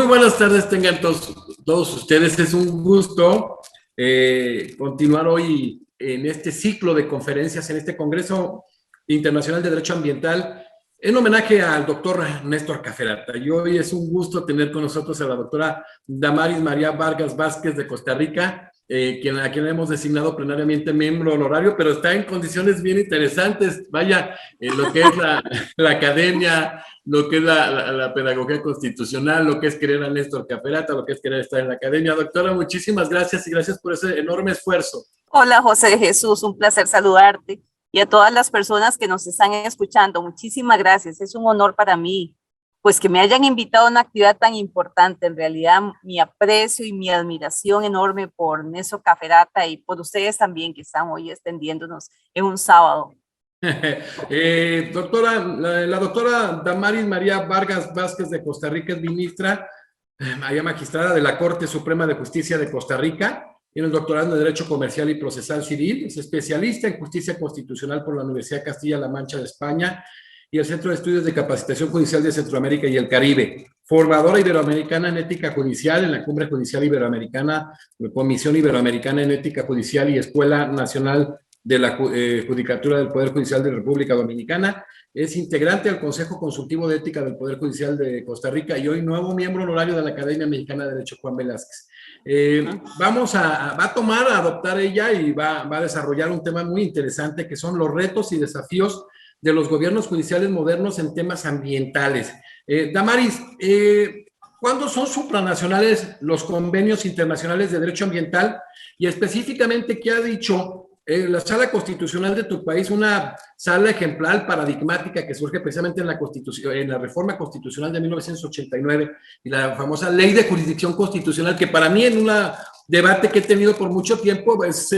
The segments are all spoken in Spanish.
Muy buenas tardes tengan todos ustedes. Es un gusto continuar hoy en este ciclo de conferencias, en este Congreso Internacional de Derecho Ambiental, en homenaje al doctor Néstor Caferata. Y hoy es un gusto tener con nosotros a la doctora Damaris María Vargas Vázquez de Costa Rica, a quien hemos designado plenariamente miembro honorario, pero está en condiciones bien interesantes, vaya, en lo que es la academia, lo que es la pedagogía constitucional, lo que es querer a Néstor Caferata, lo que es querer estar en la academia. Doctora, muchísimas gracias y gracias por ese enorme esfuerzo. Hola, José de Jesús, un placer saludarte y a todas las personas que nos están escuchando. Muchísimas gracias, es un honor para mí, pues que me hayan invitado a una actividad tan importante. En realidad, mi aprecio y mi admiración enorme por Néstor Caferata y por ustedes también que están hoy extendiéndonos en un sábado. Doctora, la doctora Damaris María Vargas Vázquez de Costa Rica es ministra, magistrada de la Corte Suprema de Justicia de Costa Rica, tiene el doctorado en Derecho Comercial y Procesal Civil, es especialista en Justicia Constitucional por la Universidad Castilla-La Mancha de España y el Centro de Estudios de Capacitación Judicial de Centroamérica y el Caribe, formadora iberoamericana en Ética Judicial en la Cumbre Judicial Iberoamericana, Comisión Iberoamericana en Ética Judicial y Escuela Nacional de la Judicatura del Poder Judicial de la República Dominicana, es integrante del Consejo Consultivo de Ética del Poder Judicial de Costa Rica y hoy nuevo miembro honorario de la Academia Mexicana de Derecho Juan Velázquez. Va a adoptar ella y va a desarrollar un tema muy interesante que son los retos y desafíos de los gobiernos judiciales modernos en temas ambientales. Damaris, ¿cuándo son supranacionales los convenios internacionales de derecho ambiental? Y específicamente, ¿qué ha dicho la sala constitucional de tu país, una sala ejemplar, paradigmática, que surge precisamente en la Constitución, en la reforma constitucional de 1989 y la famosa ley de jurisdicción constitucional, que para mí en un debate que he tenido por mucho tiempo es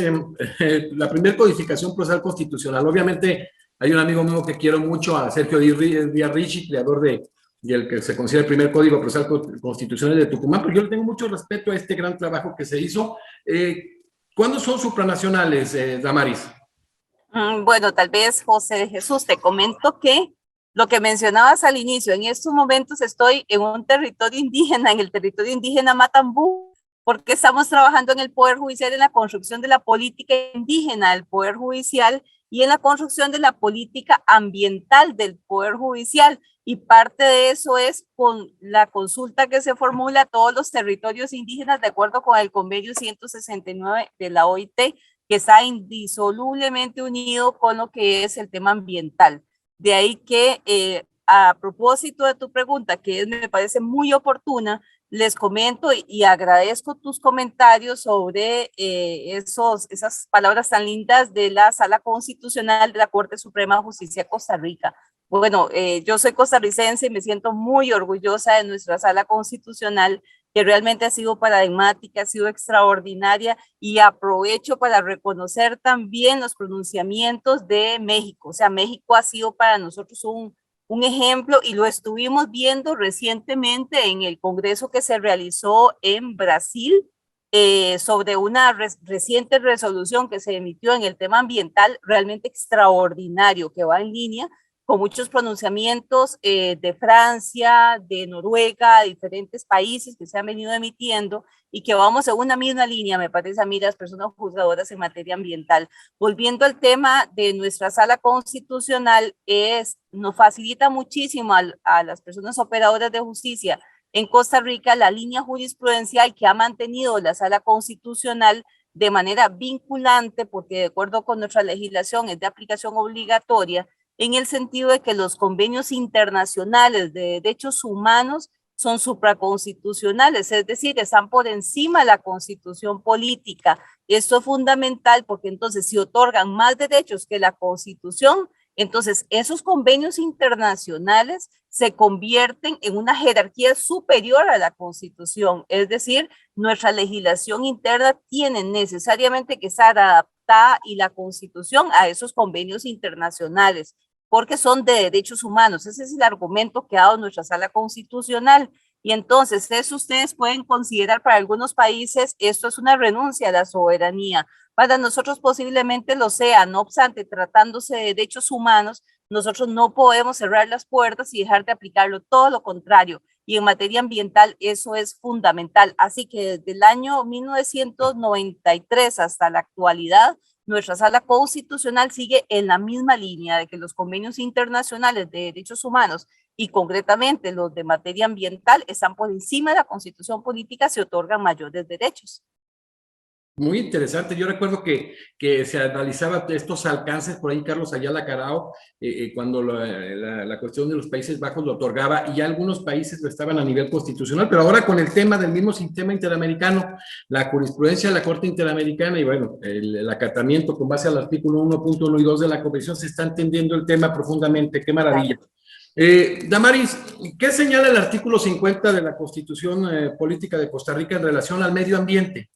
la primera codificación procesal constitucional? Obviamente hay un amigo mío que quiero mucho, a Sergio Díaz Ricci, creador y el que se considera el primer código procesal constitucional de Tucumán, pero yo le tengo mucho respeto a este gran trabajo que se hizo. ¿Cuándo son supranacionales, Damaris? Bueno, tal vez, José de Jesús, te comento que lo que mencionabas al inicio, en estos momentos estoy en un territorio indígena, en el territorio indígena Matambú, porque estamos trabajando en el Poder Judicial en la construcción de la política indígena del Poder Judicial y en la construcción de la política ambiental del Poder Judicial. Y parte de eso es con la consulta que se formula a todos los territorios indígenas de acuerdo con el convenio 169 de la OIT, que está indisolublemente unido con lo que es el tema ambiental. De ahí que a propósito de tu pregunta, me parece muy oportuna, les comento y agradezco tus comentarios sobre esas palabras tan lindas de la Sala Constitucional de la Corte Suprema de Justicia de Costa Rica. Bueno, yo soy costarricense y me siento muy orgullosa de nuestra Sala Constitucional, que realmente ha sido paradigmática, ha sido extraordinaria, y aprovecho para reconocer también los pronunciamientos de México. O sea, México ha sido para nosotros un ejemplo y lo estuvimos viendo recientemente en el congreso que se realizó en Brasil sobre una reciente resolución que se emitió en el tema ambiental, realmente extraordinario, que va en línea con muchos pronunciamientos de Francia, de Noruega, de diferentes países que se han venido emitiendo y que vamos en una misma línea, me parece a mí, las personas juzgadoras en materia ambiental. Volviendo al tema de nuestra sala constitucional, nos facilita muchísimo a las personas operadoras de justicia en Costa Rica la línea jurisprudencial que ha mantenido la sala constitucional de manera vinculante, porque de acuerdo con nuestra legislación es de aplicación obligatoria, en el sentido de que los convenios internacionales de derechos humanos son supraconstitucionales, es decir, están por encima de la constitución política. Esto es fundamental porque entonces si otorgan más derechos que la constitución, entonces esos convenios internacionales se convierten en una jerarquía superior a la constitución, es decir, nuestra legislación interna tiene necesariamente que estar adaptada y la constitución a esos convenios internacionales, porque son de derechos humanos. Ese es el argumento que ha dado nuestra sala constitucional. Y entonces eso ustedes pueden considerar para algunos países, esto es una renuncia a la soberanía. Para nosotros posiblemente lo sea, no obstante, tratándose de derechos humanos, nosotros no podemos cerrar las puertas y dejar de aplicarlo, todo lo contrario. y en materia ambiental eso es fundamental. Así que desde el año 1993 hasta la actualidad, nuestra Sala Constitucional sigue en la misma línea de que los convenios internacionales de derechos humanos y concretamente los de materia ambiental están por encima de la Constitución política, se otorgan mayores derechos. Muy interesante. Yo recuerdo que se analizaba estos alcances por ahí Carlos Ayala Carao, cuando la cuestión de los Países Bajos lo otorgaba, y ya algunos países lo estaban a nivel constitucional, pero ahora con el tema del mismo sistema interamericano, la jurisprudencia de la Corte Interamericana y bueno, el acatamiento con base al artículo 1.1 y 2 de la Convención, se está entendiendo el tema profundamente. ¡Qué maravilla! Damaris, ¿qué señala el artículo 50 de la Constitución Política de Costa Rica en relación al medio ambiente?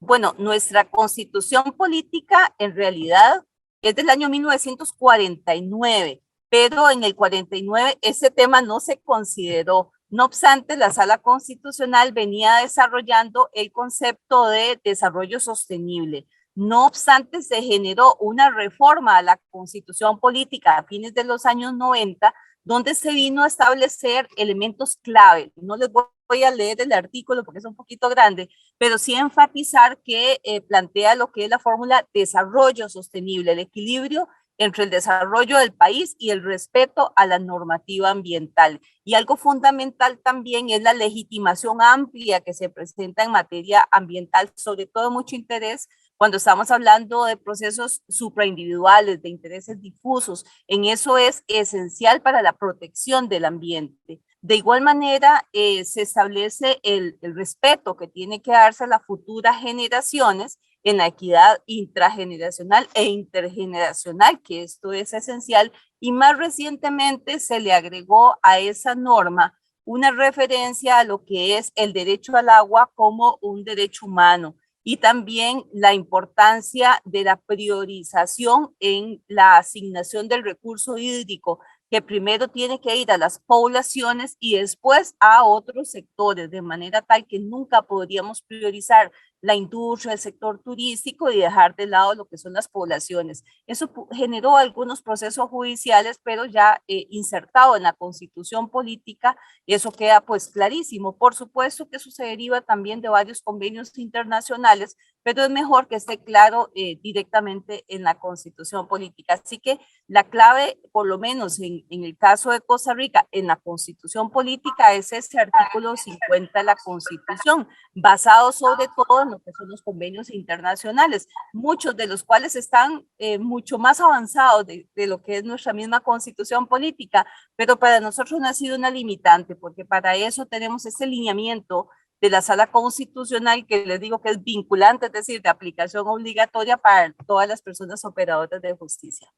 Bueno, nuestra constitución política en realidad es del año 1949, pero en el 49 ese tema no se consideró. No obstante, la Sala Constitucional venía desarrollando el concepto de desarrollo sostenible. No obstante, se generó una reforma a la constitución política a fines de los años 90, donde se vino a establecer elementos clave. No les voy a leer el artículo porque es un poquito grande, pero sí enfatizar que plantea lo que es la fórmula desarrollo sostenible, el equilibrio entre el desarrollo del país y el respeto a la normativa ambiental. Y algo fundamental también es la legitimación amplia que se presenta en materia ambiental, sobre todo mucho interés cuando estamos hablando de procesos supraindividuales, de intereses difusos. En eso es esencial para la protección del ambiente. De igual manera, se establece el respeto que tiene que darse a las futuras generaciones en la equidad intrageneracional e intergeneracional, que esto es esencial, y más recientemente se le agregó a esa norma una referencia a lo que es el derecho al agua como un derecho humano y también la importancia de la priorización en la asignación del recurso hídrico, que primero tiene que ir a las poblaciones y después a otros sectores, de manera tal que nunca podríamos priorizar la industria, el sector turístico y dejar de lado lo que son las poblaciones. Eso generó algunos procesos judiciales, pero ya insertado en la constitución política, eso queda pues clarísimo. Por supuesto que eso se deriva también de varios convenios internacionales, pero es mejor que esté claro directamente en la constitución política. Así que la clave, por lo menos en el caso de Costa Rica, en la constitución política, es ese artículo 50 de la constitución, basado sobre todo en lo que son los convenios internacionales, muchos de los cuales están mucho más avanzados de lo que es nuestra misma constitución política, pero para nosotros no ha sido una limitante, porque para eso tenemos ese lineamiento de la Sala Constitucional que les digo que es vinculante, es decir, de aplicación obligatoria para todas las personas operadoras de justicia.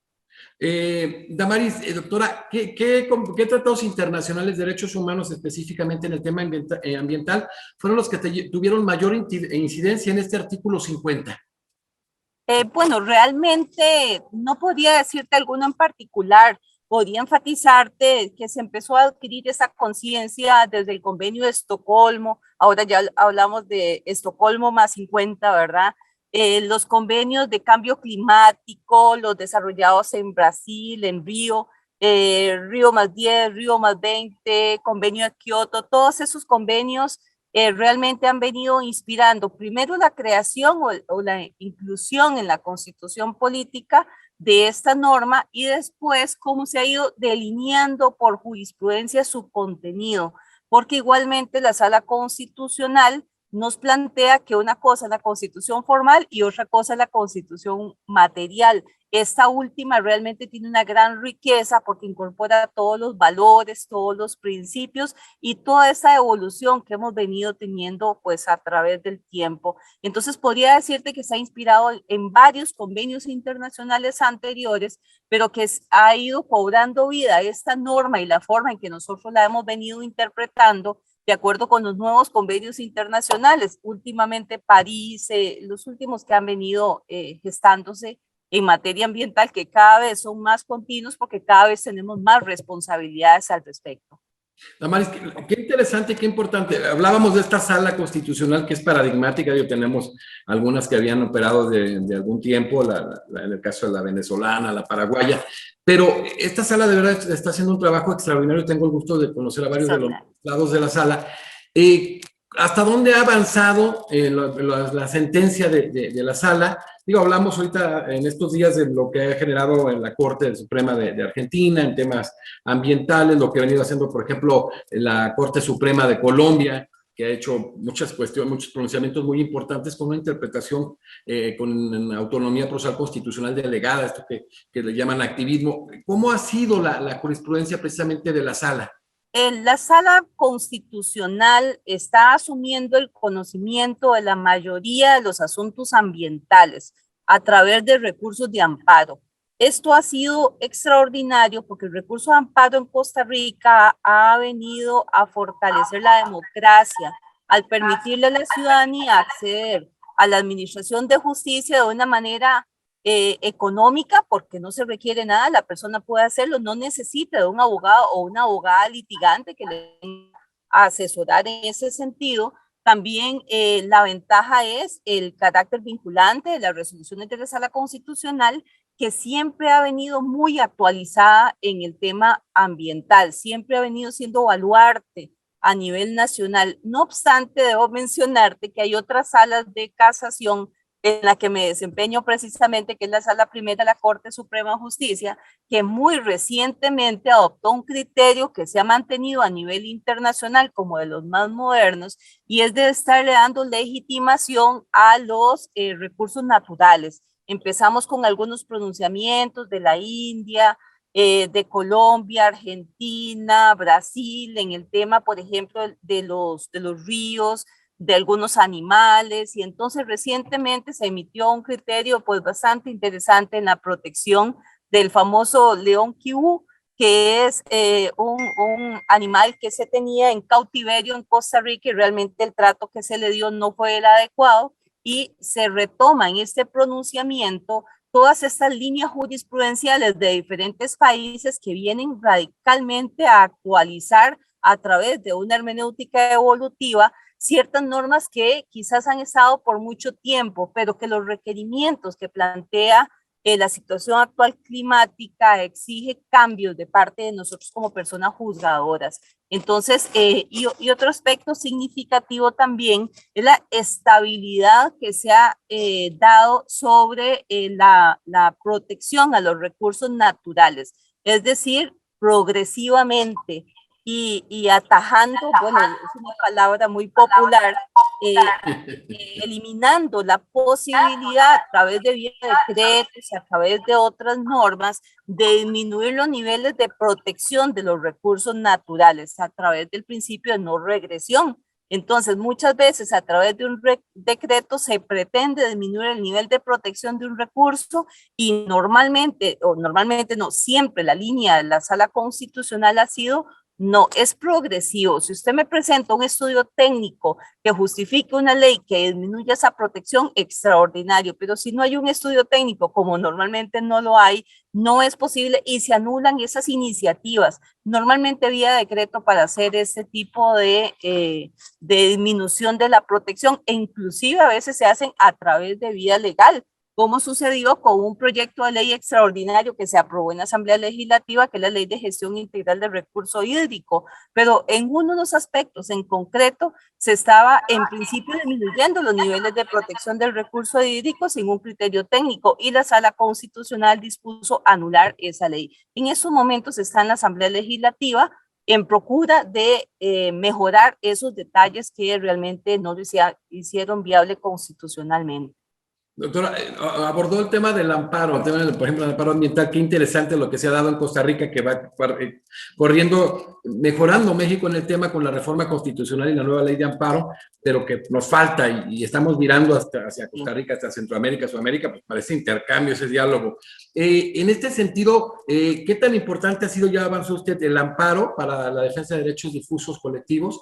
Damaris, doctora, ¿qué tratados internacionales de derechos humanos específicamente en el tema ambiental fueron los que tuvieron mayor incidencia en este artículo 50? Bueno, realmente no podría decirte alguno en particular. Podría enfatizarte que se empezó a adquirir esa conciencia desde el convenio de Estocolmo. Ahora ya hablamos de Estocolmo más 50, ¿verdad? Los convenios de cambio climático, los desarrollados en Brasil, en Río, Río más 10, Río más 20, convenio de Kioto, todos esos convenios realmente han venido inspirando primero la creación o la inclusión en la constitución política de esta norma y después cómo se ha ido delineando por jurisprudencia su contenido, porque igualmente la Sala Constitucional nos plantea que una cosa es la constitución formal y otra cosa es la constitución material. Esta última realmente tiene una gran riqueza porque incorpora todos los valores, todos los principios y toda esa evolución que hemos venido teniendo pues a través del tiempo. Entonces podría decirte que se ha inspirado en varios convenios internacionales anteriores, pero que ha ido cobrando vida esta norma y la forma en que nosotros la hemos venido interpretando de acuerdo con los nuevos convenios internacionales, últimamente París, los últimos que han venido gestándose en materia ambiental, que cada vez son más continuos porque cada vez tenemos más responsabilidades al respecto. Damaris, qué interesante y qué importante. Hablábamos de esta sala constitucional que es paradigmática. Tenemos algunas que habían operado de algún tiempo, en el caso de la venezolana, la paraguaya, pero esta sala de verdad está haciendo un trabajo extraordinario. Tengo el gusto de conocer a varios de los lados de la sala. ¿Hasta dónde ha avanzado la sentencia de la sala? Digo, hablamos ahorita en estos días de lo que ha generado en la Corte Suprema de Argentina en temas ambientales, lo que ha venido haciendo, por ejemplo, la Corte Suprema de Colombia, que ha hecho muchas cuestiones, muchos pronunciamientos muy importantes con una interpretación con autonomía procesal constitucional delegada, esto que le llaman activismo. ¿Cómo ha sido la jurisprudencia precisamente de la sala? La sala constitucional está asumiendo el conocimiento de la mayoría de los asuntos ambientales a través de recursos de amparo. Esto ha sido extraordinario porque el recurso de amparo en Costa Rica ha venido a fortalecer la democracia al permitirle a la ciudadanía acceder a la administración de justicia de una manera económica, porque no se requiere nada, la persona puede hacerlo, no necesita de un abogado o una abogada litigante que le asesorar en ese sentido. También la ventaja es el carácter vinculante de las resoluciones de la Sala Constitucional, que siempre ha venido muy actualizada en el tema ambiental, siempre ha venido siendo baluarte a nivel nacional. No obstante, debo mencionarte que hay otras salas de casación en la que me desempeño precisamente, que es la Sala Primera de la Corte Suprema de Justicia, que muy recientemente adoptó un criterio que se ha mantenido a nivel internacional como de los más modernos, y es de estarle dando legitimación a los recursos naturales. Empezamos con algunos pronunciamientos de la India, de Colombia, Argentina, Brasil, en el tema, por ejemplo, de los ríos, de algunos animales, y entonces recientemente se emitió un criterio pues bastante interesante en la protección del famoso león kibú, que es un animal que se tenía en cautiverio en Costa Rica y realmente el trato que se le dio no fue el adecuado, y se retoma en este pronunciamiento todas estas líneas jurisprudenciales de diferentes países que vienen radicalmente a actualizar a través de una hermenéutica evolutiva ciertas normas que quizás han estado por mucho tiempo, pero que los requerimientos que plantea la situación actual climática exige cambios de parte de nosotros como personas juzgadoras. Entonces, y otro aspecto significativo también es la estabilidad que se ha dado sobre la protección a los recursos naturales, es decir, progresivamente y atajando, bueno, es una palabra muy popular, eliminando la posibilidad a través de vía de decretos, a través de otras normas, de disminuir los niveles de protección de los recursos naturales a través del principio de no regresión. Entonces, muchas veces a través de un decreto se pretende disminuir el nivel de protección de un recurso, y normalmente, o normalmente no, siempre la línea de la Sala Constitucional ha sido: no, es progresivo. Si usted me presenta un estudio técnico que justifique una ley que disminuya esa protección, extraordinario, pero si no hay un estudio técnico, como normalmente no lo hay, no es posible y se anulan esas iniciativas, normalmente vía decreto, para hacer este tipo de disminución de la protección, e inclusive a veces se hacen a través de vía legal, como sucedió con un proyecto de ley extraordinario que se aprobó en la Asamblea Legislativa, que es la Ley de Gestión Integral del Recurso Hídrico, pero en uno de los aspectos en concreto se estaba en principio disminuyendo los niveles de protección del recurso hídrico sin un criterio técnico, y la Sala Constitucional dispuso anular esa ley. En esos momentos está en la Asamblea Legislativa en procura de mejorar esos detalles que realmente no lo hicieron viable constitucionalmente. Doctora, abordó el tema del amparo, el tema por ejemplo, del amparo ambiental. Qué interesante lo que se ha dado en Costa Rica, que va corriendo, mejorando México en el tema con la reforma constitucional y la nueva ley de amparo, pero que nos falta y estamos mirando hacia Costa Rica, hacia Centroamérica, Sudamérica, pues para ese intercambio, ese diálogo. En este sentido, ¿qué tan importante ha sido, ya avanzó usted, el amparo para la defensa de derechos difusos colectivos?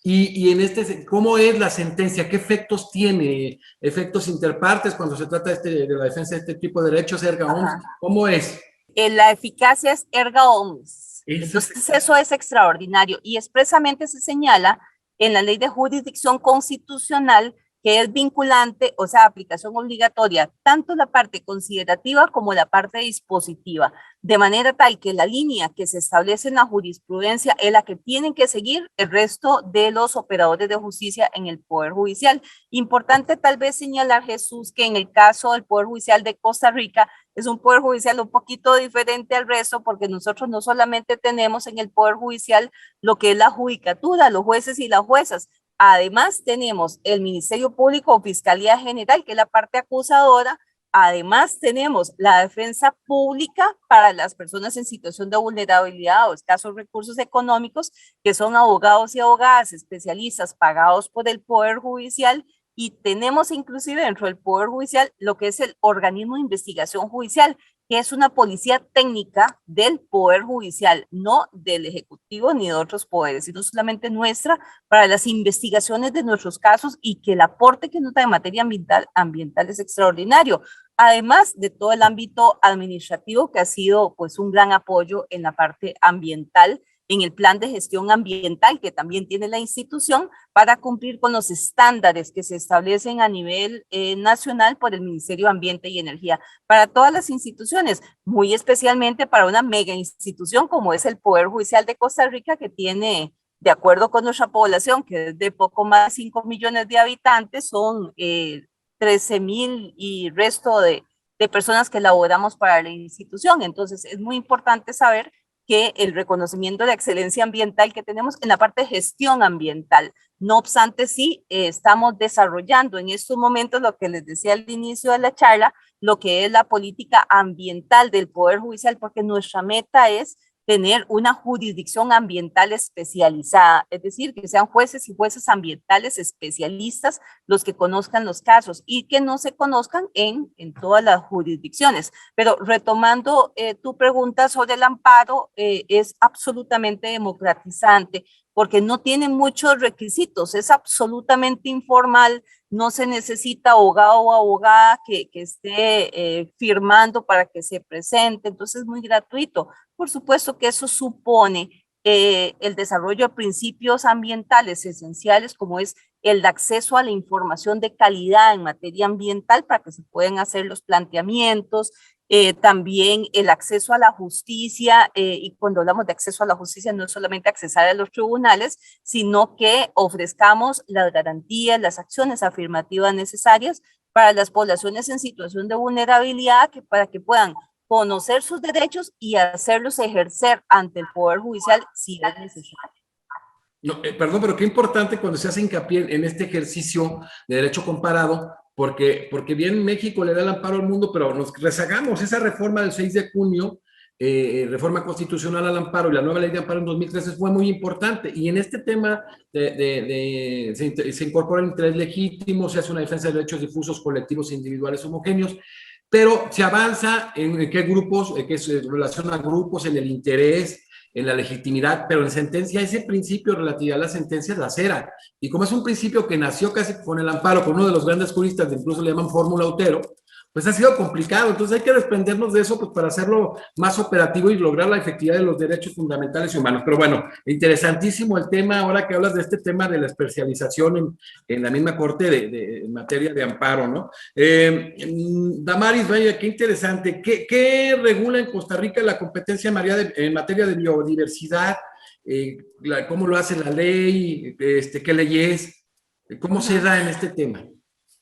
Y en ¿cómo es la sentencia? ¿Qué efectos tiene? ¿Efectos interpartes cuando se trata de la defensa de este tipo de derechos, erga omnes? ¿Cómo es? La eficacia es erga omnes. Entonces, eso es extraordinario y expresamente se señala en la ley de jurisdicción constitucional que es vinculante, o sea, aplicación obligatoria, tanto la parte considerativa como la parte dispositiva, de manera tal que la línea que se establece en la jurisprudencia es la que tienen que seguir el resto de los operadores de justicia en el Poder Judicial. Importante tal vez señalar, Jesús, que en el caso del Poder Judicial de Costa Rica, es un Poder Judicial un poquito diferente al resto, porque nosotros no solamente tenemos en el Poder Judicial lo que es la judicatura, los jueces y las juezas. Además, tenemos el Ministerio Público o Fiscalía General, que es la parte acusadora. Además, tenemos la defensa pública para las personas en situación de vulnerabilidad o escasos recursos económicos, que son abogados y abogadas especialistas pagados por el Poder Judicial. Y tenemos inclusive dentro del Poder Judicial lo que es el organismo de investigación judicial, que es una policía técnica del Poder Judicial, no del Ejecutivo ni de otros poderes, sino solamente nuestra para las investigaciones de nuestros casos y que el aporte que nos da en materia ambiental es extraordinario. Además de todo el ámbito administrativo que ha sido pues un gran apoyo en la parte ambiental, en el plan de gestión ambiental que también tiene la institución para cumplir con los estándares que se establecen a nivel nacional por el Ministerio de Ambiente y Energía para todas las instituciones, muy especialmente para una mega institución como es el Poder Judicial de Costa Rica, que tiene, de acuerdo con nuestra población, que es de poco más de 5 millones de habitantes, son 13,000 y resto de personas que laboramos para la institución. Entonces, es muy importante saber que el reconocimiento de excelencia ambiental que tenemos en la parte de gestión ambiental. No obstante, sí, estamos desarrollando en estos momentos lo que les decía al inicio de la charla, lo que es la política ambiental del Poder Judicial, porque nuestra meta es tener una jurisdicción ambiental especializada, es decir, que sean jueces y jueces ambientales especialistas los que conozcan los casos y que no se conozcan en todas las jurisdicciones. Pero retomando tu pregunta sobre el amparo, es absolutamente democratizante porque no tiene muchos requisitos, es absolutamente informal, no se necesita abogado o abogada que esté firmando para que se presente, entonces es muy gratuito. Por supuesto que eso supone el desarrollo de principios ambientales esenciales como es el de acceso a la información de calidad en materia ambiental para que se puedan hacer los planteamientos, también el acceso a la justicia, y cuando hablamos de acceso a la justicia no es solamente accesar a los tribunales, sino que ofrezcamos las garantías, las acciones afirmativas necesarias para las poblaciones en situación de vulnerabilidad para que puedan conocer sus derechos y hacerlos ejercer ante el Poder Judicial si es necesario. No, perdón, pero qué importante cuando se hace hincapié en este ejercicio de derecho comparado, porque bien México le da el amparo al mundo, pero nos rezagamos. Esa reforma del 6 de junio, reforma constitucional al amparo y la nueva ley de amparo en 2013 fue muy importante. Y en este tema se incorporan interés legítimo, se hace una defensa de derechos difusos, colectivos e individuales homogéneos, pero se avanza en qué grupos, que se relaciona a grupos, en el interés, en la legitimidad, pero en sentencia ese principio relativo a las sentencias lacera. Y como es un principio que nació casi con el amparo, con uno de los grandes juristas, incluso le llaman fórmula Otero, pues ha sido complicado. Entonces hay que desprendernos de eso pues, para hacerlo más operativo y lograr la efectividad de los derechos fundamentales y humanos. Pero bueno, interesantísimo el tema, ahora que hablas de este tema de la especialización en la misma corte en materia de amparo, ¿no? Damaris, vaya, qué interesante. ¿Qué regula en Costa Rica la competencia en materia de biodiversidad? ¿Cómo lo hace la ley? ¿Qué ley es? ¿Cómo se da en este tema?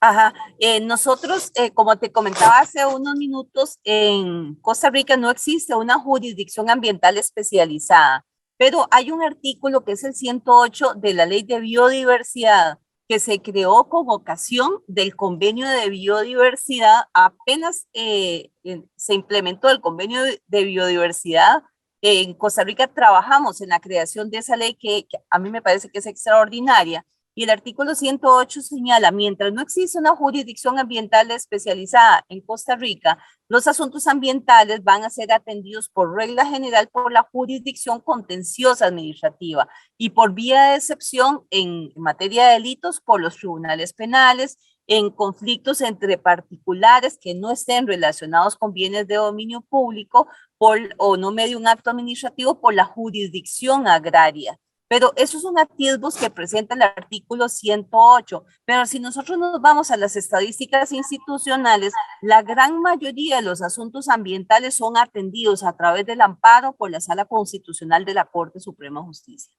Ajá. Nosotros, como te comentaba hace unos minutos, en Costa Rica no existe una jurisdicción ambiental especializada, pero hay un artículo que es el 108 de la Ley de Biodiversidad que se creó con ocasión del convenio de biodiversidad. Apenas se implementó el convenio de biodiversidad. En Costa Rica trabajamos en la creación de esa ley que a mí me parece que es extraordinaria. Y el artículo 108 señala, mientras no existe una jurisdicción ambiental especializada en Costa Rica, los asuntos ambientales van a ser atendidos por regla general por la jurisdicción contenciosa administrativa y por vía de excepción en materia de delitos por los tribunales penales en conflictos entre particulares que no estén relacionados con bienes de dominio público o no medio un acto administrativo por la jurisdicción agraria. Pero esos son atisbos que presenta el artículo 108. Pero si nosotros nos vamos a las estadísticas institucionales, la gran mayoría de los asuntos ambientales son atendidos a través del amparo por la Sala Constitucional de la Corte Suprema de Justicia.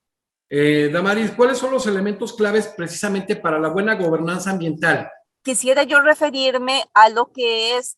Damaris, ¿cuáles son los elementos claves precisamente para la buena gobernanza ambiental? Quisiera yo referirme a lo que es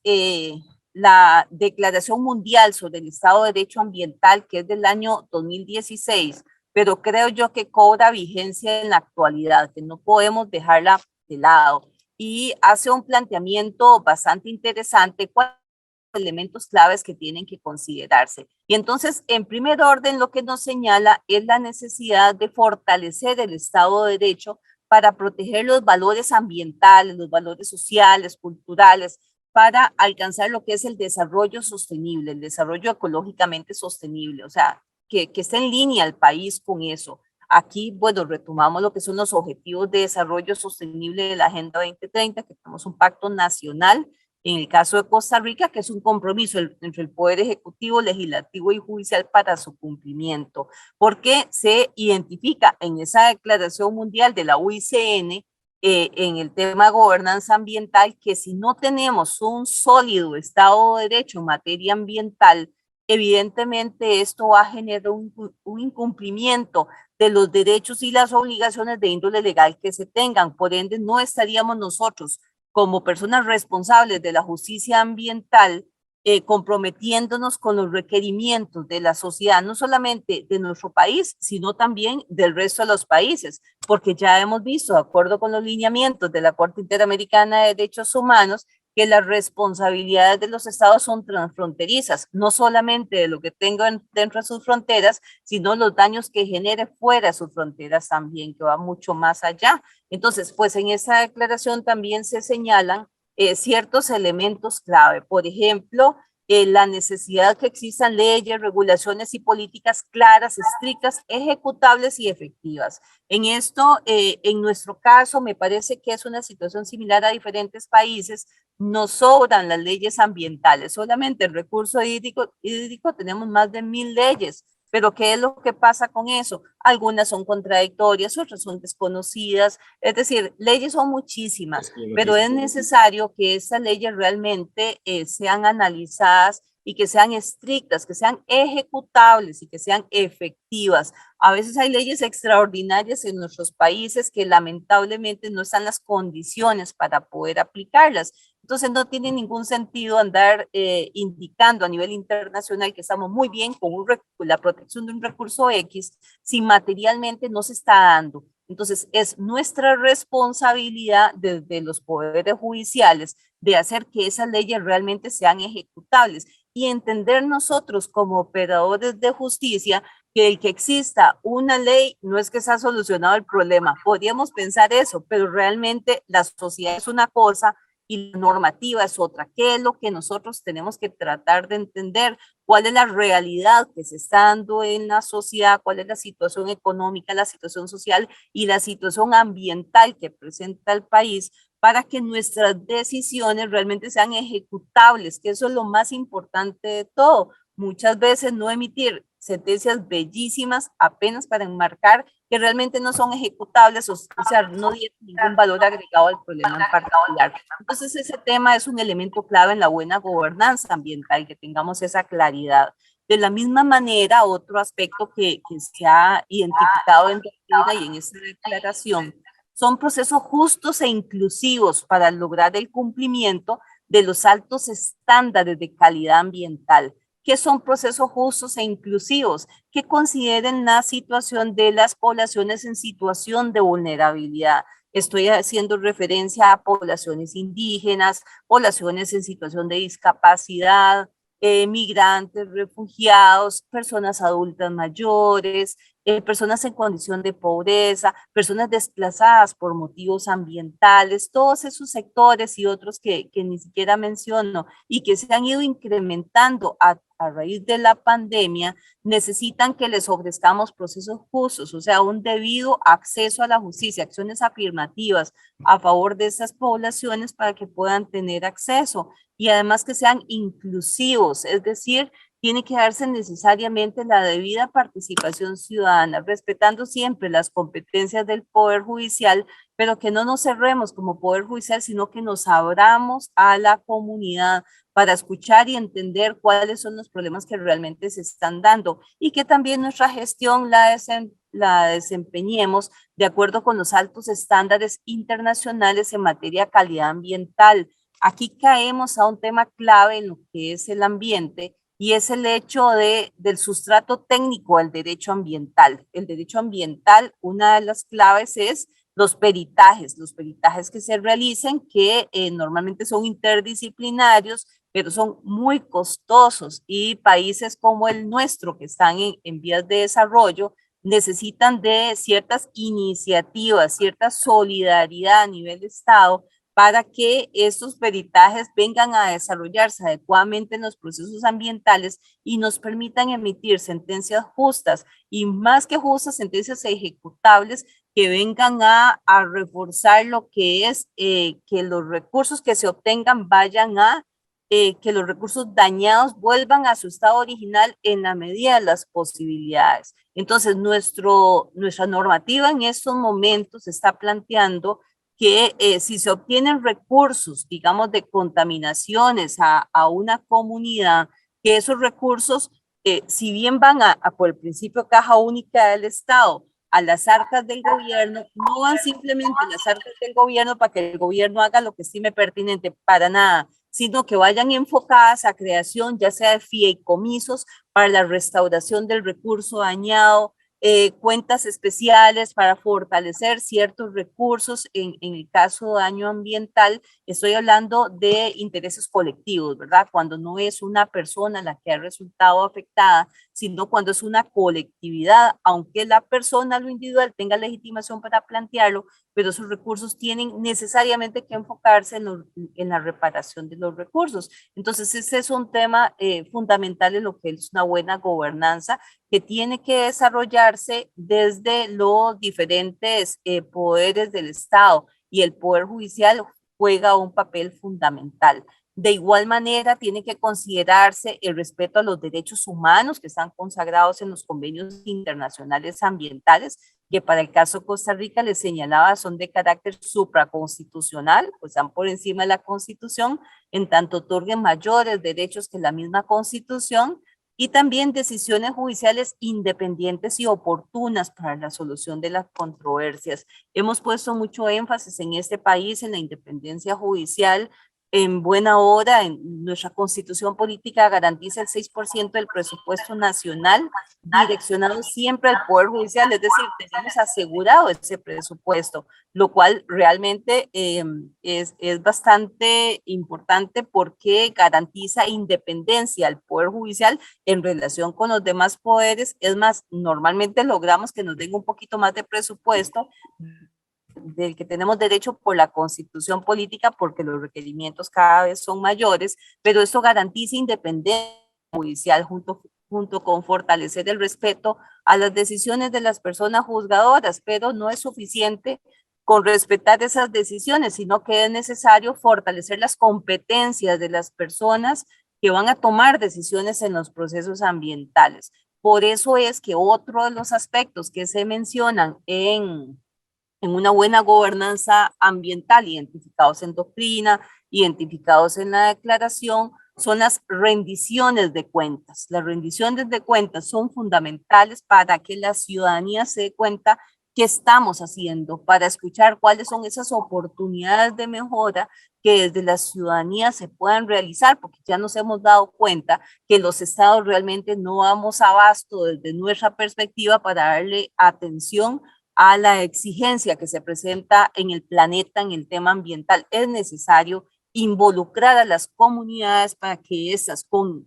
la Declaración Mundial sobre el Estado de Derecho Ambiental, que es del año 2016, pero creo yo que cobra vigencia en la actualidad, que no podemos dejarla de lado. Y hace un planteamiento bastante interesante, cuáles son los elementos claves que tienen que considerarse. Y entonces, en primer orden, lo que nos señala es la necesidad de fortalecer el Estado de Derecho para proteger los valores ambientales, los valores sociales, culturales, para alcanzar lo que es el desarrollo sostenible, el desarrollo ecológicamente sostenible, o sea, que esté en línea el país con eso. Aquí, bueno, retomamos lo que son los objetivos de desarrollo sostenible de la Agenda 2030, que tenemos un pacto nacional, en el caso de Costa Rica, que es un compromiso entre el Poder Ejecutivo, Legislativo y Judicial para su cumplimiento, porque se identifica en esa Declaración Mundial de la UICN, en el tema de gobernanza ambiental, que si no tenemos un sólido Estado de Derecho en materia ambiental, evidentemente esto va a generar un incumplimiento de los derechos y las obligaciones de índole legal que se tengan. Por ende, no estaríamos nosotros como personas responsables de la justicia ambiental comprometiéndonos con los requerimientos de la sociedad, no solamente de nuestro país, sino también del resto de los países, porque ya hemos visto, de acuerdo con los lineamientos de la Corte Interamericana de Derechos Humanos, que las responsabilidades de los estados son transfronterizas, no solamente de lo que tengan dentro de sus fronteras, sino los daños que genere fuera de sus fronteras también, que va mucho más allá. Entonces, pues en esa declaración también se señalan ciertos elementos clave. Por ejemplo, la necesidad que existan leyes, regulaciones y políticas claras, estrictas, ejecutables y efectivas. En esto, en nuestro caso, me parece que es una situación similar a diferentes países. Nos sobran las leyes ambientales. Solamente el recurso hídrico tenemos más de 1000 leyes. Pero ¿qué es lo que pasa con eso? Algunas son contradictorias, otras son desconocidas. Es decir, leyes son muchísimas, pero es necesario que esas leyes realmente sean analizadas y que sean estrictas, que sean ejecutables y que sean efectivas. A veces hay leyes extraordinarias en nuestros países que lamentablemente no están las condiciones para poder aplicarlas. Entonces no tiene ningún sentido andar indicando a nivel internacional que estamos muy bien con la protección de un recurso X si materialmente no se está dando. Entonces es nuestra responsabilidad desde los poderes judiciales de hacer que esas leyes realmente sean ejecutables y entender nosotros como operadores de justicia que el que exista una ley no es que se ha solucionado el problema. Podríamos pensar eso, pero realmente la sociedad es una cosa y la normativa es otra. ¿Qué es lo que nosotros tenemos que tratar de entender? ¿Cuál es la realidad que se está dando en la sociedad? ¿Cuál es la situación económica, la situación social y la situación ambiental que presenta el país para que nuestras decisiones realmente sean ejecutables? Que eso es lo más importante de todo. Muchas veces no emitir sentencias bellísimas apenas para enmarcar que realmente no son ejecutables, o sea, no tienen ningún valor agregado al problema en particular. Entonces, ese tema es un elemento clave en la buena gobernanza ambiental, que tengamos esa claridad. De la misma manera, otro aspecto que se ha identificado en doctrina y en esta declaración son procesos justos e inclusivos para lograr el cumplimiento de los altos estándares de calidad ambiental, que son procesos justos e inclusivos, que consideren la situación de las poblaciones en situación de vulnerabilidad. Estoy haciendo referencia a poblaciones indígenas, poblaciones en situación de discapacidad, migrantes, refugiados, personas adultas mayores, personas en condición de pobreza, personas desplazadas por motivos ambientales, todos esos sectores y otros que ni siquiera menciono y que se han ido incrementando a raíz de la pandemia, necesitan que les ofrezcamos procesos justos, o sea, un debido acceso a la justicia, acciones afirmativas a favor de esas poblaciones para que puedan tener acceso y además que sean inclusivos, es decir, tiene que darse necesariamente la debida participación ciudadana, respetando siempre las competencias del Poder Judicial, pero que no nos cerremos como Poder Judicial, sino que nos abramos a la comunidad para escuchar y entender cuáles son los problemas que realmente se están dando y que también nuestra gestión la desempeñemos de acuerdo con los altos estándares internacionales en materia de calidad ambiental. Aquí caemos a un tema clave en lo que es el ambiente y es el hecho del sustrato técnico del derecho ambiental. El derecho ambiental, una de las claves es los peritajes que se realicen, que normalmente son interdisciplinarios, pero son muy costosos y países como el nuestro, que están en vías de desarrollo, necesitan de ciertas iniciativas, cierta solidaridad a nivel de Estado para que estos peritajes vengan a desarrollarse adecuadamente en los procesos ambientales y nos permitan emitir sentencias justas y más que justas, sentencias ejecutables que vengan a reforzar lo que es que los recursos que se obtengan vayan a que los recursos dañados vuelvan a su estado original en la medida de las posibilidades. Entonces, nuestra normativa en estos momentos está planteando que si se obtienen recursos, digamos, de contaminaciones a una comunidad, que esos recursos, si bien van por el principio caja única del Estado, a las arcas del gobierno, no van simplemente a las arcas del gobierno para que el gobierno haga lo que estime pertinente, para nada, sino que vayan enfocadas a creación ya sea de fideicomisos para la restauración del recurso dañado, cuentas especiales para fortalecer ciertos recursos en el caso de daño ambiental. Estoy hablando de intereses colectivos, ¿verdad? Cuando no es una persona la que ha resultado afectada, sino cuando es una colectividad, aunque la persona, lo individual, tenga legitimación para plantearlo, pero esos recursos tienen necesariamente que enfocarse en la reparación de los recursos. Entonces, ese es un tema fundamental en lo que es una buena gobernanza que tiene que desarrollarse desde los diferentes poderes del Estado y el Poder Judicial juega un papel fundamental. De igual manera, tiene que considerarse el respeto a los derechos humanos que están consagrados en los convenios internacionales ambientales, que para el caso de Costa Rica les señalaba son de carácter supraconstitucional, pues están por encima de la Constitución, en tanto otorguen mayores derechos que la misma Constitución, y también decisiones judiciales independientes y oportunas para la solución de las controversias. Hemos puesto mucho énfasis en este país en la independencia judicial. En buena hora, en nuestra constitución política garantiza el 6% del presupuesto nacional direccionado siempre al Poder Judicial, es decir, tenemos asegurado ese presupuesto, lo cual realmente es bastante importante porque garantiza independencia al Poder Judicial en relación con los demás poderes. Es más, normalmente logramos que nos den un poquito más de presupuesto del que tenemos derecho por la constitución política, porque los requerimientos cada vez son mayores, pero esto garantiza independencia judicial junto con fortalecer el respeto a las decisiones de las personas juzgadoras, pero no es suficiente con respetar esas decisiones, sino que es necesario fortalecer las competencias de las personas que van a tomar decisiones en los procesos ambientales. Por eso es que otro de los aspectos que se mencionan en una buena gobernanza ambiental, identificados en doctrina, identificados en la declaración, son las rendiciones de cuentas. Las rendiciones de cuentas son fundamentales para que la ciudadanía se dé cuenta qué estamos haciendo, para escuchar cuáles son esas oportunidades de mejora que desde la ciudadanía se puedan realizar, porque ya nos hemos dado cuenta que los estados realmente no damos abasto desde nuestra perspectiva para darle atención a la exigencia que se presenta en el planeta en el tema ambiental. Es necesario involucrar a las comunidades para que esas con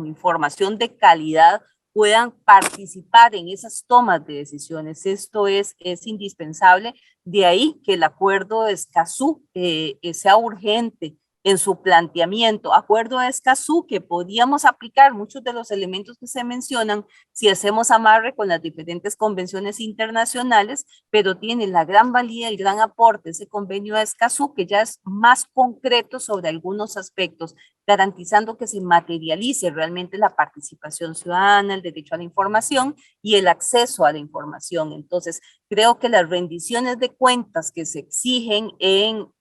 información de calidad puedan participar en esas tomas de decisiones. Esto es indispensable, de ahí que el acuerdo de Escazú sea urgente en su planteamiento. Acuerdo de Escazú que podíamos aplicar muchos de los elementos que se mencionan si hacemos amarre con las diferentes convenciones internacionales, pero tiene la gran valía, el gran aporte ese convenio de Escazú, que ya es más concreto sobre algunos aspectos, garantizando que se materialice realmente la participación ciudadana, el derecho a la información y el acceso a la información. Entonces, creo que las rendiciones de cuentas que se exigen en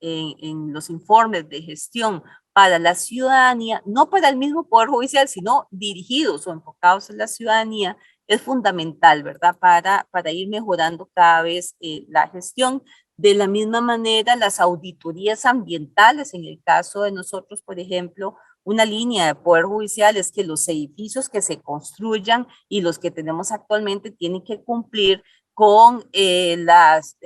los informes de gestión para la ciudadanía, no para el mismo Poder Judicial, sino dirigidos o enfocados en la ciudadanía, es fundamental, ¿verdad? Para ir mejorando cada vez la gestión. De la misma manera, las auditorías ambientales, en el caso de nosotros, por ejemplo, una línea de Poder Judicial es que los edificios que se construyan y los que tenemos actualmente tienen que cumplir con las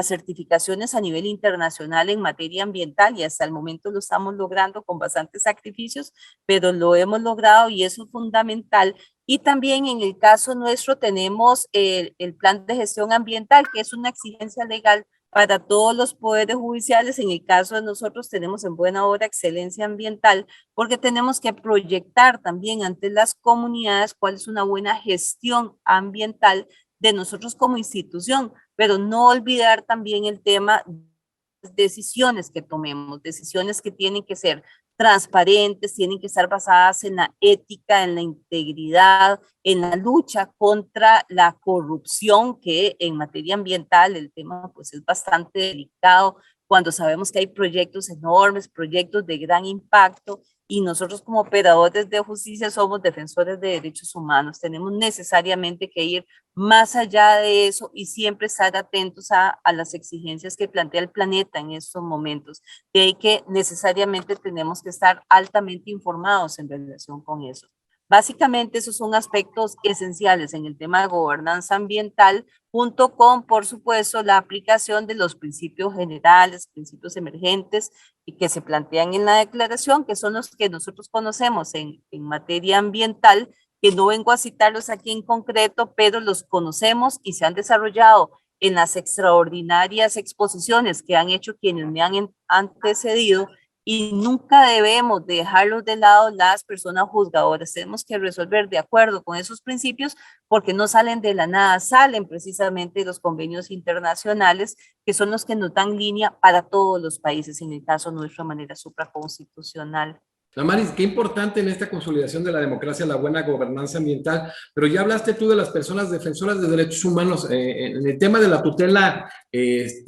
certificaciones a nivel internacional en materia ambiental, y hasta el momento lo estamos logrando con bastantes sacrificios, pero lo hemos logrado y eso es fundamental. Y también en el caso nuestro tenemos el plan de gestión ambiental, que es una exigencia legal para todos los poderes judiciales. En el caso de nosotros tenemos en buena hora excelencia ambiental, porque tenemos que proyectar también ante las comunidades cuál es una buena gestión ambiental de nosotros como institución, pero no olvidar también el tema de decisiones que tomemos, decisiones que tienen que ser transparentes, tienen que estar basadas en la ética, en la integridad, en la lucha contra la corrupción, que en materia ambiental el tema pues es bastante delicado cuando sabemos que hay proyectos enormes, proyectos de gran impacto, y nosotros como operadores de justicia somos defensores de derechos humanos. Tenemos necesariamente que ir más allá de eso y siempre estar atentos a las exigencias que plantea el planeta en estos momentos. De ahí que necesariamente tenemos que estar altamente informados en relación con eso. Básicamente esos son aspectos esenciales en el tema de gobernanza ambiental, junto con, por supuesto, la aplicación de los principios generales, principios emergentes y que se plantean en la declaración, que son los que nosotros conocemos en materia ambiental, que no vengo a citarlos aquí en concreto, pero los conocemos y se han desarrollado en las extraordinarias exposiciones que han hecho quienes me han antecedido, y nunca debemos dejarlos de lado las personas juzgadoras. Tenemos que resolver de acuerdo con esos principios, porque no salen de la nada, salen precisamente de los convenios internacionales, que son los que nos dan línea para todos los países, en el caso nuestro de manera supraconstitucional. Damaris, qué importante en esta consolidación de la democracia la buena gobernanza ambiental, pero ya hablaste tú de las personas defensoras de derechos humanos en el tema de la tutela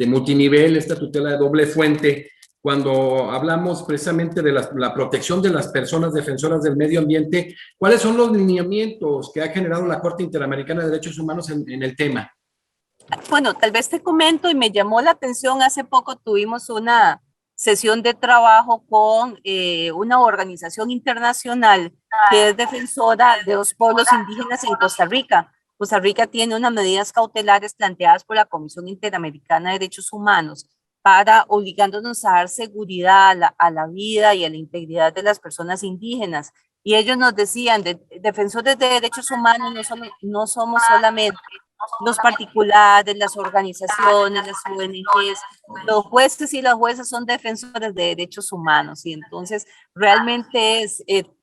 multinivel, esta tutela de doble fuente. Cuando hablamos precisamente de la protección de las personas defensoras del medio ambiente, ¿cuáles son los lineamientos que ha generado la Corte Interamericana de Derechos Humanos en el tema? Bueno, tal vez te comento, y me llamó la atención, hace poco tuvimos una sesión de trabajo con una organización internacional que es defensora de los pueblos indígenas en Costa Rica. Costa Rica tiene unas medidas cautelares planteadas por la Comisión Interamericana de Derechos Humanos para obligándonos a dar seguridad a la vida y a la integridad de las personas indígenas. Y ellos nos decían, defensores de derechos humanos no somos solamente los particulares, las organizaciones, las ONGs, los jueces y las juezas son defensores de derechos humanos. Y entonces realmente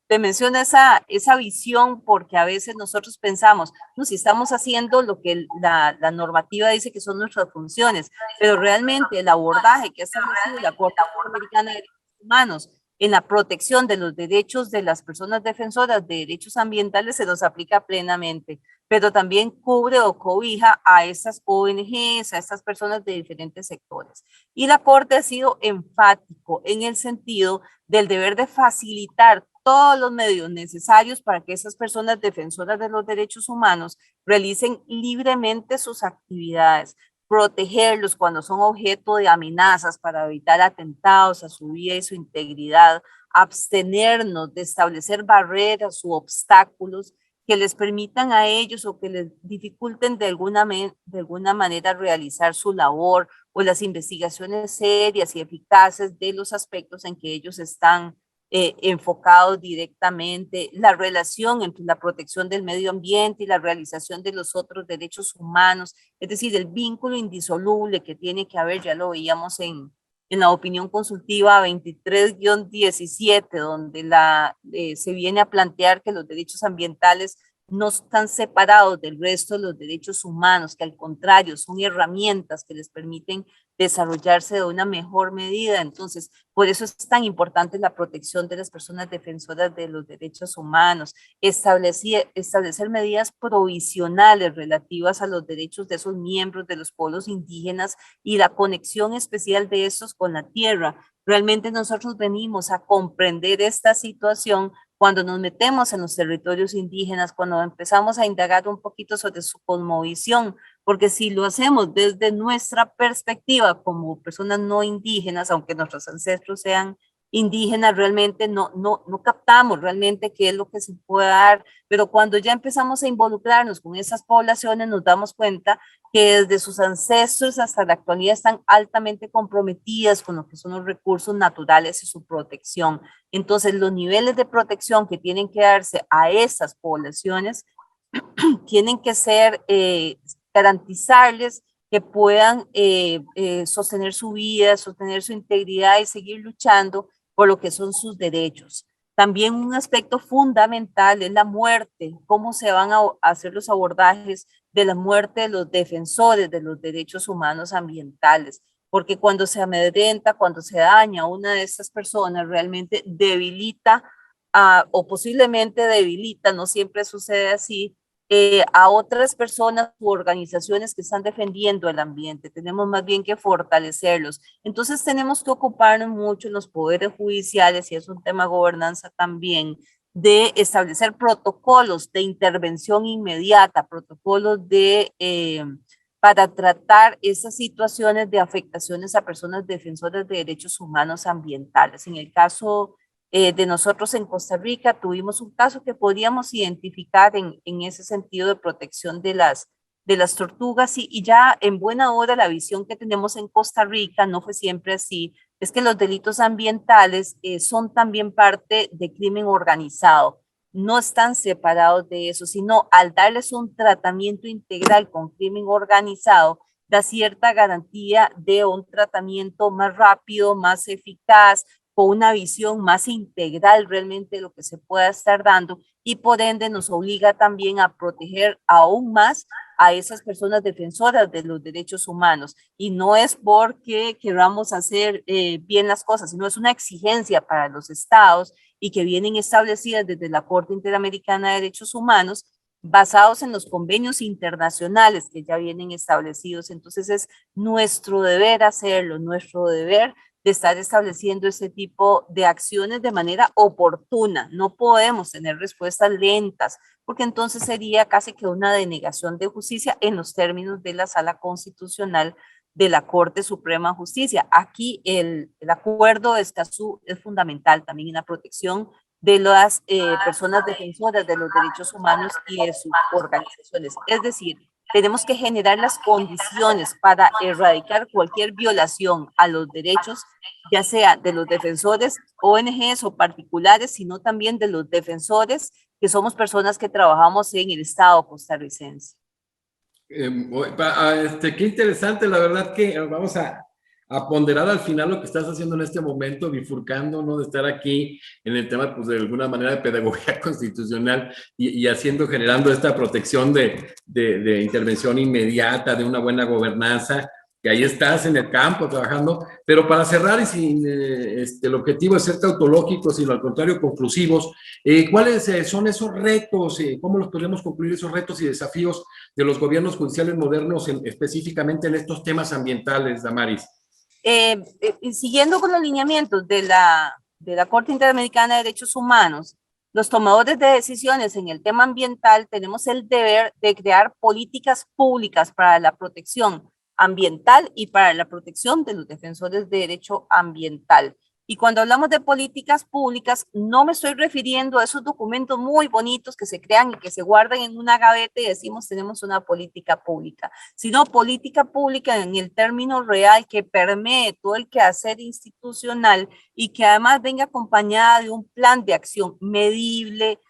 te menciono esa visión, porque a veces nosotros pensamos, no, si estamos haciendo lo que la normativa dice que son nuestras funciones, pero realmente el abordaje que ha establecido la Corte Interamericana de Derechos Humanos en la protección de los derechos de las personas defensoras de derechos ambientales se los aplica plenamente, pero también cubre o cobija a estas ONGs, a estas personas de diferentes sectores. Y la Corte ha sido enfático en el sentido del deber de facilitar todos los medios necesarios para que esas personas defensoras de los derechos humanos realicen libremente sus actividades, protegerlos cuando son objeto de amenazas para evitar atentados a su vida y su integridad, abstenernos de establecer barreras u obstáculos que les permitan a ellos o que les dificulten de alguna manera realizar su labor o las investigaciones serias y eficaces de los aspectos en que ellos están enfocados directamente, la relación entre la protección del medio ambiente y la realización de los otros derechos humanos, es decir, el vínculo indisoluble que tiene que haber, ya lo veíamos en la opinión consultiva 23-17, donde se viene a plantear que los derechos ambientales no están separados del resto de los derechos humanos, que al contrario son herramientas que les permiten desarrollarse de una mejor medida. Entonces, por eso es tan importante la protección de las personas defensoras de los derechos humanos, establecer medidas provisionales relativas a los derechos de esos miembros de los pueblos indígenas y la conexión especial de estos con la tierra. Realmente nosotros venimos a comprender esta situación cuando nos metemos en los territorios indígenas, cuando empezamos a indagar un poquito sobre su cosmovisión, porque si lo hacemos desde nuestra perspectiva como personas no indígenas, aunque nuestros ancestros sean indígenas, realmente no captamos realmente qué es lo que se puede dar, pero cuando ya empezamos a involucrarnos con esas poblaciones, nos damos cuenta que desde sus ancestros hasta la actualidad están altamente comprometidas con lo que son los recursos naturales y su protección. Entonces, los niveles de protección que tienen que darse a esas poblaciones tienen que ser, garantizarles que puedan sostener su vida, sostener su integridad y seguir luchando por lo que son sus derechos. También un aspecto fundamental es la muerte, cómo se van a hacer los abordajes de la muerte de los defensores de los derechos humanos ambientales, porque cuando se amedrenta, cuando se daña a una de estas personas, realmente debilita o posiblemente debilita, no siempre sucede así, a otras personas u organizaciones que están defendiendo el ambiente. Tenemos más bien que fortalecerlos. Entonces tenemos que ocuparnos mucho en los poderes judiciales, y es un tema de gobernanza también, de establecer protocolos de intervención inmediata, protocolos para tratar esas situaciones de afectaciones a personas defensoras de derechos humanos ambientales. En el caso de nosotros en Costa Rica, tuvimos un caso que podíamos identificar en ese sentido de protección de las tortugas, y ya en buena hora la visión que tenemos en Costa Rica no fue siempre así, es que los delitos ambientales son también parte de crimen organizado, no están separados de eso, sino al darles un tratamiento integral con crimen organizado, da cierta garantía de un tratamiento más rápido, más eficaz, con una visión más integral realmente de lo que se pueda estar dando, y por ende nos obliga también a proteger aún más a esas personas defensoras de los derechos humanos. Y no es porque queramos hacer bien las cosas, sino es una exigencia para los estados y que vienen establecidas desde la Corte Interamericana de Derechos Humanos, basados en los convenios internacionales que ya vienen establecidos. Entonces es nuestro deber hacerlo, nuestro deber de estar estableciendo ese tipo de acciones de manera oportuna. No podemos tener respuestas lentas, porque entonces sería casi que una denegación de justicia en los términos de la Sala Constitucional de la Corte Suprema de Justicia. Aquí el acuerdo de Escazú es fundamental también en la protección de las personas defensoras de los derechos humanos y de sus organizaciones. Es decir, tenemos que generar las condiciones para erradicar cualquier violación a los derechos, ya sea de los defensores, ONGs o particulares, sino también de los defensores, que somos personas que trabajamos en el Estado costarricense. Qué interesante, la verdad que vamos a ponderar al final lo que estás haciendo en este momento, bifurcando, ¿no? De estar aquí en el tema, pues de alguna manera de pedagogía constitucional y haciendo, generando esta protección de intervención inmediata, de una buena gobernanza, que ahí estás en el campo trabajando, pero para cerrar y sin el objetivo de ser tautológicos, sino al contrario conclusivos, ¿cuáles son esos retos? ¿Cómo los podríamos concluir esos retos y desafíos de los gobiernos judiciales modernos, específicamente en estos temas ambientales, Damaris? Siguiendo con los lineamientos de la Corte Interamericana de Derechos Humanos, los tomadores de decisiones en el tema ambiental tenemos el deber de crear políticas públicas para la protección ambiental y para la protección de los defensores de derecho ambiental. Y cuando hablamos de políticas públicas, no me estoy refiriendo a esos documentos muy bonitos que se crean y que se guardan en una gaveta y decimos tenemos una política pública, sino política pública en el término real que permee todo el quehacer institucional y que además venga acompañada de un plan de acción medible,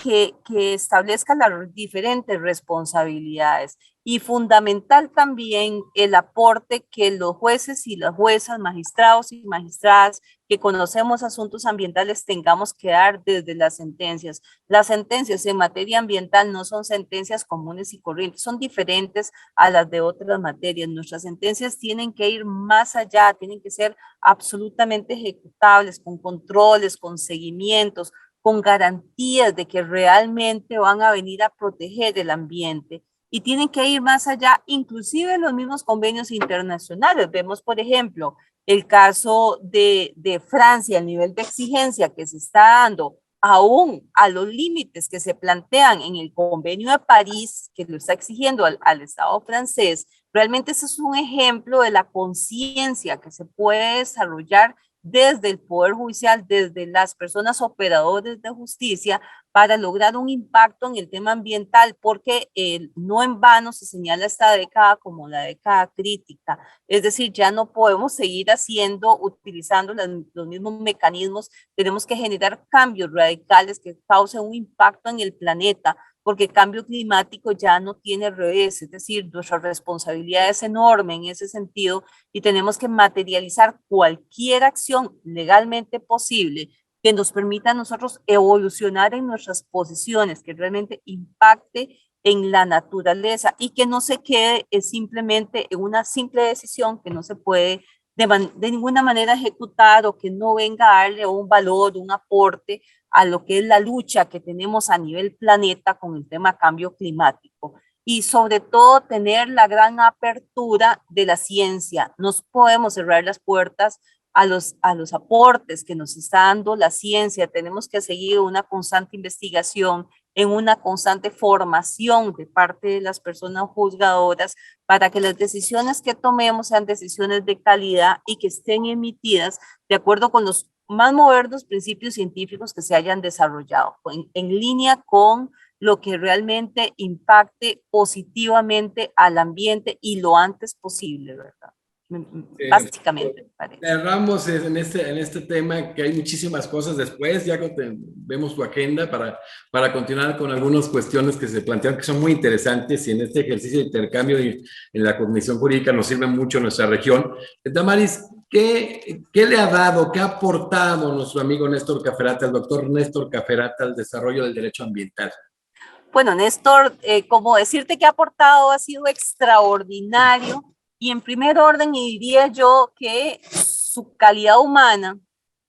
que establezca las diferentes responsabilidades y fundamental también el aporte que los jueces y las juezas, magistrados y magistradas que conocemos asuntos ambientales tengamos que dar desde las sentencias. Las sentencias en materia ambiental no son sentencias comunes y corrientes, son diferentes a las de otras materias. Nuestras sentencias tienen que ir más allá, tienen que ser absolutamente ejecutables, con controles, con seguimientos, con garantías de que realmente van a venir a proteger el ambiente y tienen que ir más allá, inclusive en los mismos convenios internacionales. Vemos, por ejemplo, el caso de Francia, el nivel de exigencia que se está dando aún a los límites que se plantean en el convenio de París, que lo está exigiendo al Estado francés. Realmente ese es un ejemplo de la conciencia que se puede desarrollar desde el Poder Judicial, desde las personas operadoras de justicia, para lograr un impacto en el tema ambiental, porque no en vano se señala esta década como la década crítica. Es decir, ya no podemos seguir utilizando los mismos mecanismos, tenemos que generar cambios radicales que causen un impacto en el planeta, porque el cambio climático ya no tiene revés, es decir, nuestra responsabilidad es enorme en ese sentido y tenemos que materializar cualquier acción legalmente posible que nos permita a nosotros evolucionar en nuestras posiciones, que realmente impacte en la naturaleza y que no se quede simplemente en una simple decisión que no se puede de ninguna manera ejecutar o que no venga a darle un valor, un aporte a lo que es la lucha que tenemos a nivel planeta con el tema cambio climático. Y sobre todo tener la gran apertura de la ciencia. No podemos cerrar las puertas a los aportes que nos está dando la ciencia. Tenemos que seguir una constante investigación, en una constante formación de parte de las personas juzgadoras para que las decisiones que tomemos sean decisiones de calidad y que estén emitidas de acuerdo con los más modernos principios científicos que se hayan desarrollado, en línea con lo que realmente impacte positivamente al ambiente y lo antes posible, ¿verdad? Básicamente, me parece. Cerramos en este tema, que hay muchísimas cosas después, ya vemos tu agenda para continuar con algunas cuestiones que se plantean que son muy interesantes y en este ejercicio de intercambio en la cognición jurídica nos sirve mucho en nuestra región. Damaris, ¿qué le ha dado, qué ha aportado nuestro amigo Néstor Caferata, el doctor Néstor Caferata, al desarrollo del derecho ambiental? Bueno, Néstor, como decirte que ha aportado ha sido extraordinario y en primer orden diría yo que su calidad humana,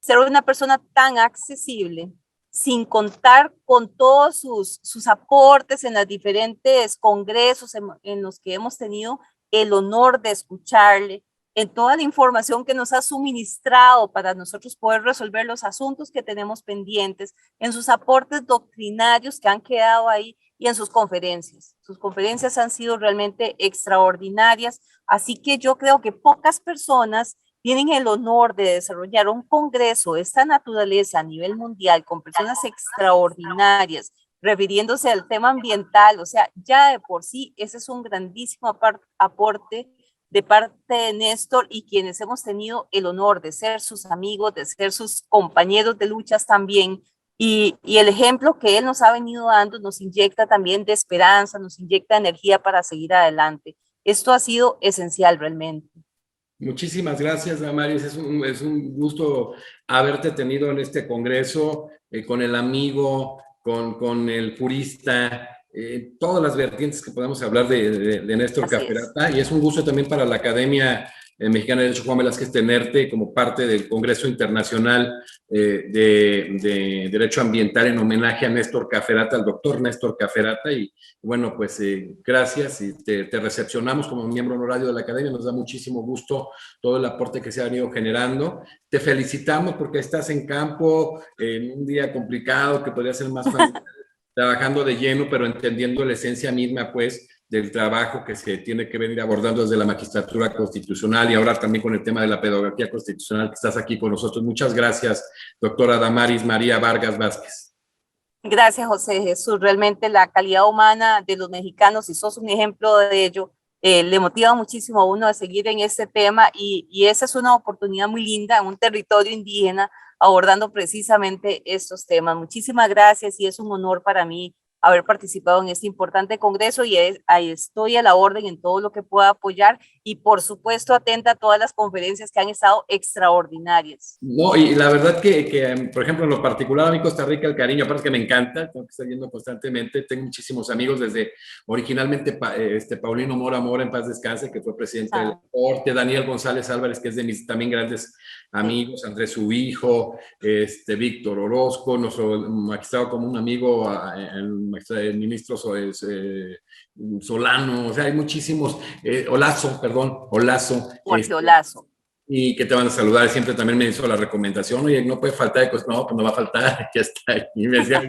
ser una persona tan accesible, sin contar con todos sus aportes en los diferentes congresos en los que hemos tenido el honor de escucharle, en toda la información que nos ha suministrado para nosotros poder resolver los asuntos que tenemos pendientes, en sus aportes doctrinarios que han quedado ahí y en sus conferencias. Sus conferencias han sido realmente extraordinarias, así que yo creo que pocas personas tienen el honor de desarrollar un congreso de esta naturaleza a nivel mundial con personas extraordinarias, refiriéndose al tema ambiental. O sea, ya de por sí ese es un grandísimo aporte de parte de Néstor y quienes hemos tenido el honor de ser sus amigos, de ser sus compañeros de luchas también. Y el ejemplo que él nos ha venido dando nos inyecta también de esperanza, nos inyecta energía para seguir adelante. Esto ha sido esencial realmente. Muchísimas gracias, Damaris. Es un gusto haberte tenido en este congreso, con el amigo, con el jurista, todas las vertientes que podemos hablar de Néstor Caferata. Y es un gusto también para la Academia Mexicana de Derecho Juan Velázquez tenerte como parte del Congreso Internacional de Derecho Ambiental en homenaje a Néstor Caferata, al doctor Néstor Caferata. Y bueno, pues gracias y te recepcionamos como miembro honorario de la Academia. Nos da muchísimo gusto todo el aporte que se ha venido generando. Te felicitamos porque estás en campo en un día complicado que podría ser más fácil trabajando de lleno, pero entendiendo la esencia misma, pues, del trabajo que se tiene que venir abordando desde la magistratura constitucional y ahora también con el tema de la pedagogía constitucional que estás aquí con nosotros. Muchas gracias, doctora Damaris María Vargas Vázquez. Gracias, José Jesús. Realmente la calidad humana de los mexicanos, y sos un ejemplo de ello, le motiva muchísimo a uno a seguir en este tema y esa es una oportunidad muy linda en un territorio indígena abordando precisamente estos temas. Muchísimas gracias y es un honor para mí haber participado en este importante congreso y ahí estoy a la orden en todo lo que pueda apoyar y por supuesto atenta a todas las conferencias que han estado extraordinarias. No, y la verdad que, por ejemplo, en lo particular a mí Costa Rica, el cariño, aparte que me encanta, tengo que estar viendo constantemente, tengo muchísimos amigos desde originalmente Paulino Mora Mora, en paz descanse, que fue presidente de la Corte, Daniel González Álvarez, que es de mis también grandes amigos, Andrés su hijo, Víctor Orozco, nuestro magistrado como un amigo, el ministro Solano, o sea, hay muchísimos, Olazo, Jorge Olazo. y que te van a saludar, siempre también me hizo la recomendación, oye, no puede faltar, pues no va a faltar, ya está ahí, y me decían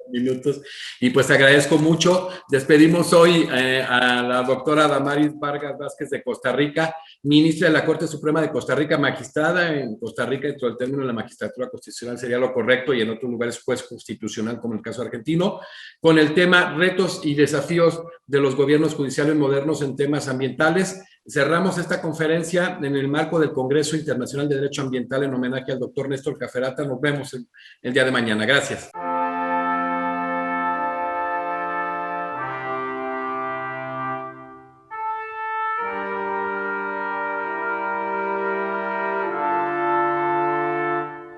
minutos, y pues te agradezco mucho. Despedimos hoy a la doctora Damaris Vargas Vázquez de Costa Rica, ministra de la Corte Suprema de Costa Rica, magistrada en Costa Rica, dentro del término de la magistratura constitucional sería lo correcto, y en otros lugares juez constitucional, como el caso argentino, con el tema retos y desafíos de los gobiernos judiciales modernos en temas ambientales. Cerramos esta conferencia en el marco del Congreso Internacional de Derecho Ambiental en homenaje al doctor Néstor Caferata. Nos vemos el día de mañana. Gracias.